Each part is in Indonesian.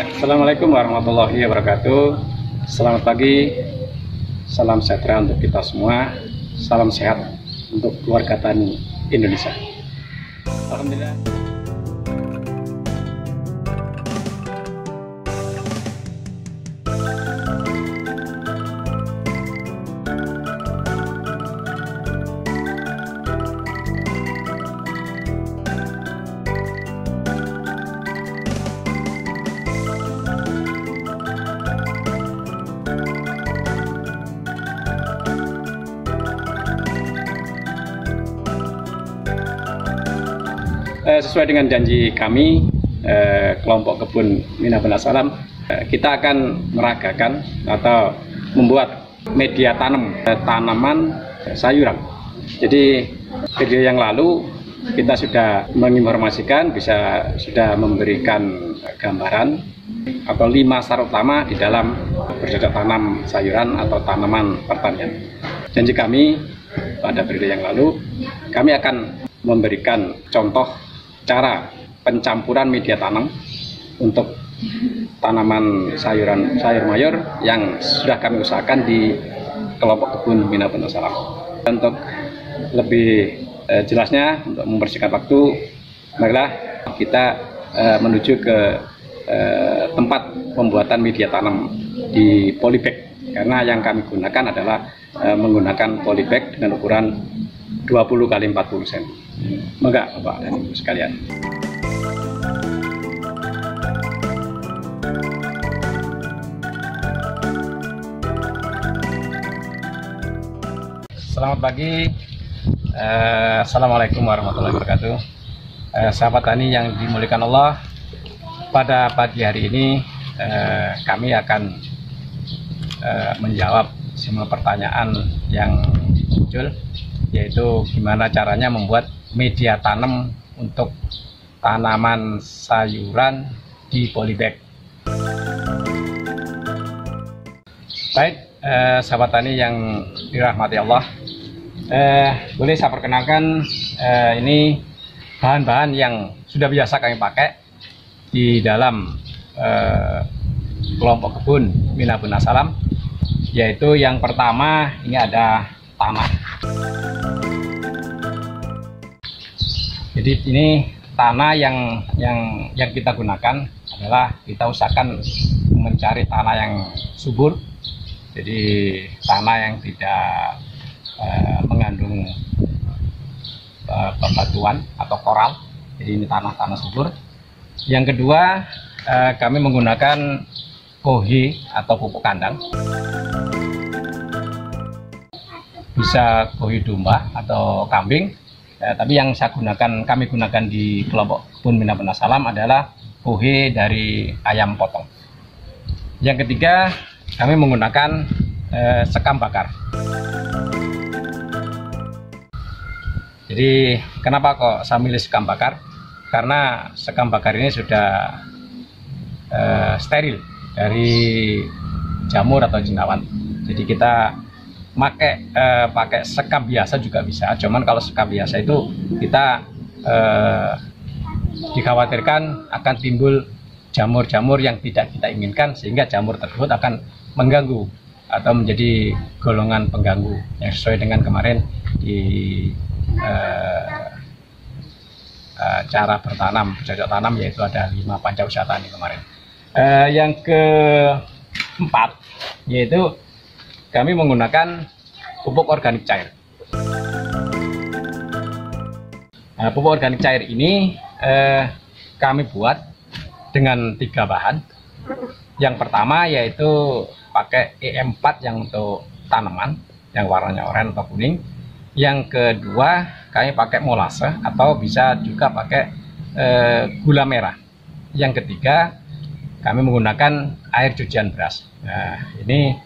Ya, Assalamualaikum warahmatullahi wabarakatuh. Selamat pagi, salam sejahtera untuk kita semua, salam sehat untuk keluarga tani Indonesia. Alhamdulillah. Sesuai dengan janji kami, kelompok kebun Mina Benasalam, kita akan meragakan atau membuat media tanam tanaman sayuran. Jadi video yang lalu kita sudah menginformasikan, sudah memberikan gambaran atau 5 syarat utama di dalam bercocok tanam sayuran atau tanaman pertanian. Janji kami pada video yang lalu, kami akan memberikan contoh cara pencampuran media tanam untuk tanaman sayur mayur yang sudah kami usahakan di kelompok kebun Mina Benasalam. Untuk lebih jelasnya, untuk membersihkan waktu, marilah kita menuju ke tempat pembuatan media tanam di polybag, karena yang kami gunakan adalah menggunakan polybag dengan ukuran 20 x 40 cm. Maka Bapak dan Ibu sekalian. Selamat pagi. Assalamualaikum warahmatullahi wabarakatuh. Sahabat tani yang dimuliakan Allah, pada pagi hari ini kami akan menjawab semua pertanyaan yang muncul, yaitu gimana caranya membuat media tanam untuk tanaman sayuran di polybag. Baik, sahabat tani yang dirahmati Allah, boleh saya perkenalkan, ini bahan-bahan yang sudah biasa kami pakai di dalam kelompok kebun Mina Benasalam, yaitu yang pertama ini ada tanah. Jadi ini tanah yang kita gunakan adalah kita usahakan mencari tanah yang subur. Jadi tanah yang tidak mengandung bebatuan atau koral. Jadi ini tanah subur. Yang kedua, kami menggunakan kohi atau pupuk kandang. Bisa kohi domba atau kambing. Tapi yang kami gunakan di kelompok kebun Mina Benasalam adalah kohe dari ayam potong. Yang ketiga, kami menggunakan sekam bakar. Jadi kenapa kok saya milih sekam bakar? Karena sekam bakar ini sudah steril dari jamur atau jenawan. Jadi kita pakai sekam biasa juga bisa, cuman kalau sekam biasa itu kita dikhawatirkan akan timbul jamur-jamur yang tidak kita inginkan, sehingga jamur tersebut akan mengganggu atau menjadi golongan pengganggu yang sesuai dengan kemarin di cara bercocok tanam, yaitu ada 5 panca usaha tani kemarin. Yang keempat, yaitu kami menggunakan pupuk organik cair. Nah, pupuk organik cair ini kami buat dengan 3 bahan. Yang pertama yaitu pakai EM4 yang untuk tanaman yang warnanya oranye atau kuning. Yang kedua kami pakai molase atau bisa juga pakai gula merah. Yang ketiga kami menggunakan air cucian beras. Nah, ini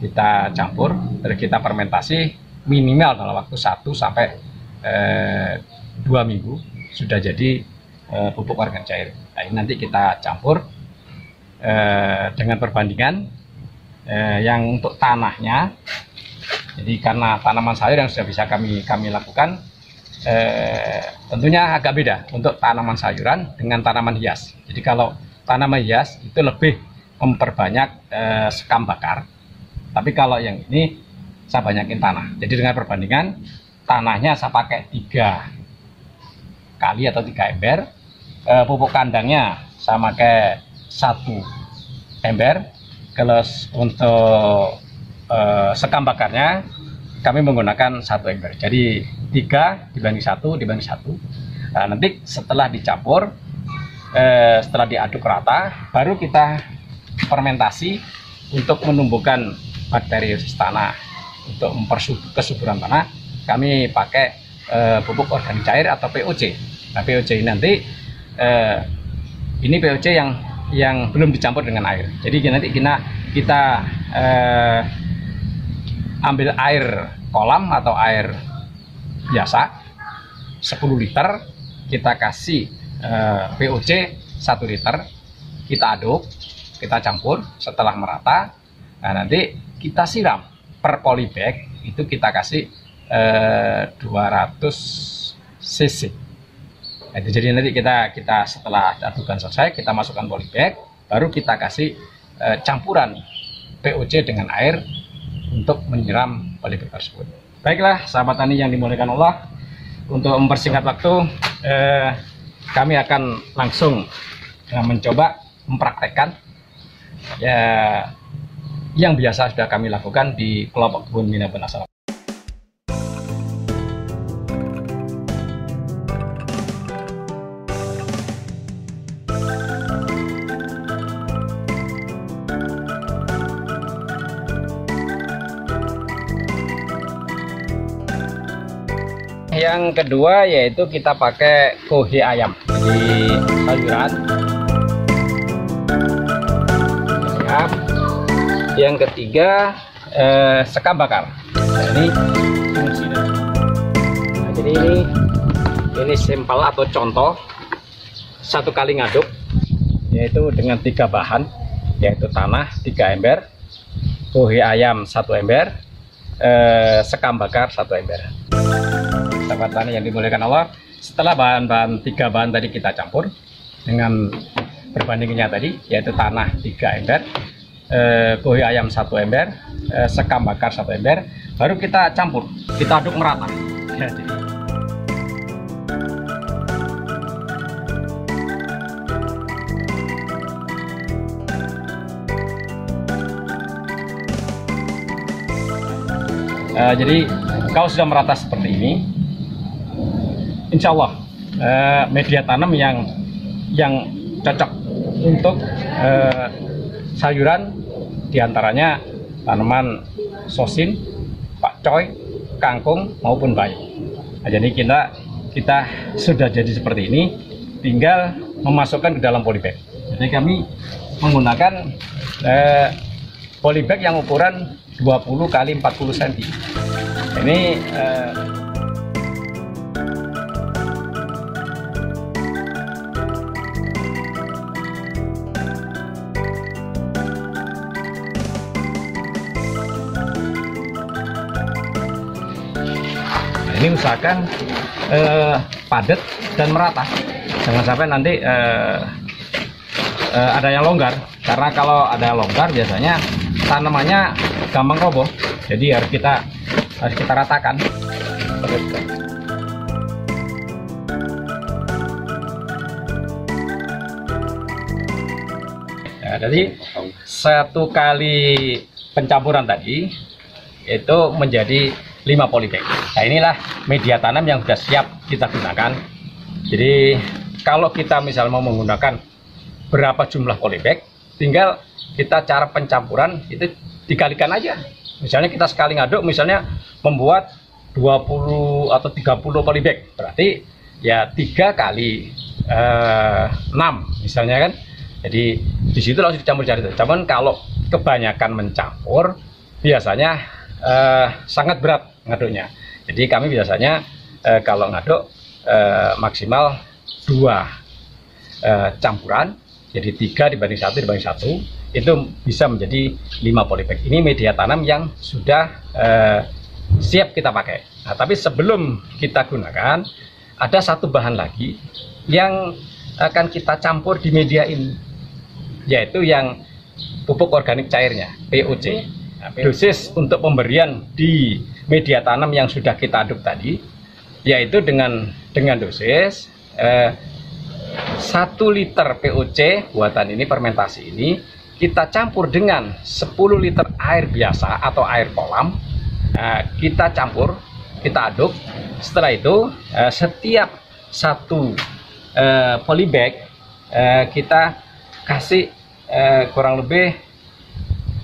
kita campur, terus kita fermentasi minimal dalam waktu 1 sampai 2 minggu sudah jadi pupuk organik cair. Nah, ini nanti kita campur dengan perbandingan yang untuk tanahnya. Jadi karena tanaman sayur yang sudah bisa kami lakukan, tentunya agak beda untuk tanaman sayuran dengan tanaman hias. Jadi kalau tanaman hias itu lebih memperbanyak sekam bakar. Tapi kalau yang ini saya banyakin tanah. Jadi dengan perbandingan tanahnya saya pakai 3 kali atau 3 ember. Pupuk kandangnya saya pakai 1 ember. Kalau untuk sekam bakarnya kami menggunakan 1 ember. Jadi 3 dibanding 1 dibanding 1. Nah, nanti setelah dicampur, setelah diaduk rata, baru kita fermentasi untuk menumbuhkan bakteriosis tanah. Untuk kesuburan tanah kami pakai pupuk organik cair atau POC. Nah, POC ini nanti ini POC yang belum dicampur dengan air. Jadi nanti kita ambil air kolam atau air biasa 10 liter, kita kasih POC 1 liter, kita aduk, kita campur setelah merata. Nah, nanti kita siram per polybag itu kita kasih 200 cc. Nah, jadi nanti kita setelah adukan selesai, kita masukkan polybag, baru kita kasih campuran POC dengan air untuk menyiram polybag tersebut. Baiklah sahabat tani yang dimuliakan Allah, untuk mempersingkat waktu, kami akan langsung mencoba mempraktekkan yang biasa sudah kami lakukan di kelompok kebun Mina Ben Assalam. Yang kedua yaitu kita pakai kohe ayam di sayuran. Yang ketiga sekam bakar. Nah, ini fungsi. Nah, jadi ini sampel atau contoh 1 kali ngaduk, yaitu dengan 3 bahan, yaitu tanah 3 ember, kohe ayam 1 ember, sekam bakar 1 ember. Sahabat tani yang dimuliakan Allah, setelah bahan-bahan 3 bahan tadi kita campur dengan perbandingannya tadi, yaitu tanah 3 ember, kohe ayam 1 ember, sekam bakar 1 ember, baru kita campur, kita aduk merata. Ya, jadi. Jadi kalau sudah merata seperti ini, insya Allah media tanam yang cocok untuk sayuran, diantaranya tanaman sosin, pakcoy, kangkung maupun bayam. Nah, jadi kita sudah jadi seperti ini, tinggal memasukkan ke dalam polybag. Jadi kami menggunakan polybag yang ukuran 20 kali 40 cm. Ini ini usahakan padat dan merata, jangan sampai nanti ada yang longgar, karena kalau ada yang longgar biasanya tanamannya gampang roboh. Jadi harus kita ratakan. Nah, jadi 1 kali pencampuran tadi itu menjadi 5 polybag. Nah, inilah media tanam yang sudah siap kita gunakan. Jadi kalau kita misalnya mau menggunakan berapa jumlah polybag, tinggal kita cara pencampuran itu dikalikan aja. Misalnya kita sekali ngaduk, misalnya membuat 20 atau 30 polybag, berarti ya 3 kali 6 misalnya kan. Jadi di situ langsung dicampur cari. Cuman kalau kebanyakan mencampur, biasanya sangat berat ngaduknya. Jadi kami biasanya kalau ngaduk maksimal 2 campuran, jadi 3 dibanding 1 dibanding 1, itu bisa menjadi 5 polybag. Ini media tanam yang sudah siap kita pakai. Nah, tapi sebelum kita gunakan, ada 1 bahan lagi yang akan kita campur di media ini. yaitu yang pupuk organik cairnya, POC. Nah, dosis untuk pemberian di media tanam yang sudah kita aduk tadi, yaitu dengan dosis 1 liter POC buatan ini, fermentasi ini, kita campur dengan 10 liter air biasa atau air kolam. Kita campur, kita aduk. Setelah itu setiap satu polybag kita kasih kurang lebih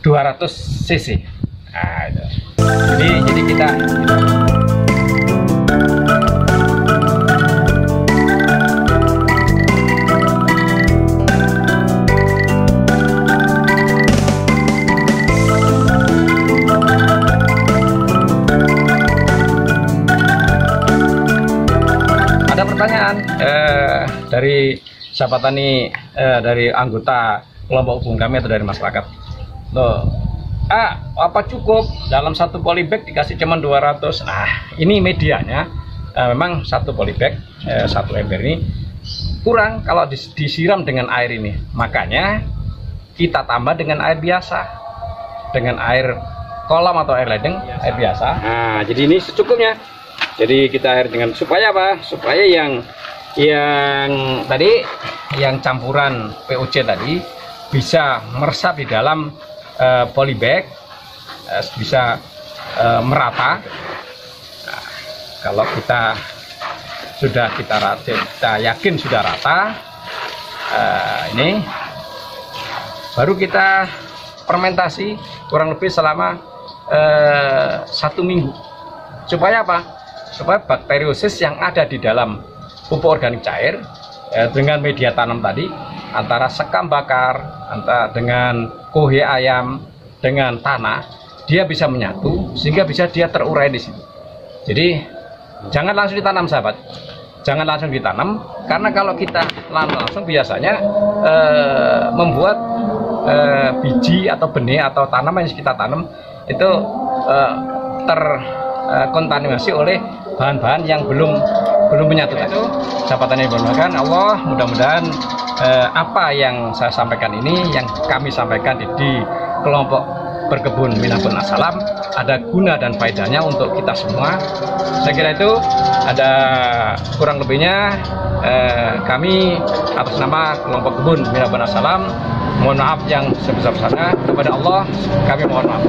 200 cc. Nah, itu. Jadi kita pertanyaan dari sahabat tani, dari anggota kelompok hubung kami atau dari masyarakat. Loh, apa cukup dalam satu polybag dikasih cuma 200? Nah, ini medianya memang satu polybag 1 ember ini kurang kalau disiram dengan air ini. Makanya kita tambah dengan air biasa, dengan air kolam atau air ledeng, air biasa. Nah, jadi ini secukupnya. Jadi kita air dengan, supaya apa? Supaya yang tadi, yang campuran POC tadi bisa meresap di dalam polybag, bisa merata. Nah, kalau kita yakin sudah rata, ini baru kita fermentasi kurang lebih selama 1 minggu. Supaya apa? Supaya bakteriosis yang ada di dalam pupuk organik cair dengan media tanam tadi, antara sekam bakar, antara dengan kohe ayam, dengan tanah, dia bisa menyatu sehingga bisa dia terurai di situ. Jadi jangan langsung ditanam, sahabat. Jangan langsung ditanam, karena kalau kita langsung biasanya membuat biji atau benih atau tanaman yang kita tanam itu terkontaminasi oleh bahan-bahan yang belum menyatu. Itu sahabat tani bermanfaat. Allah, mudah-mudahan apa yang saya sampaikan ini, yang kami sampaikan di kelompok berkebun Minahun Assalam, ada guna dan faedahnya untuk kita semua. Saya kira itu, ada kurang lebihnya kami atas nama kelompok kebun Minahun Assalam mohon maaf yang sebesar-besarnya. Kepada Allah kami mohon maaf.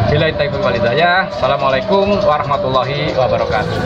Billahi taufiq wal hidayah. Assalamualaikum warahmatullahi wabarakatuh.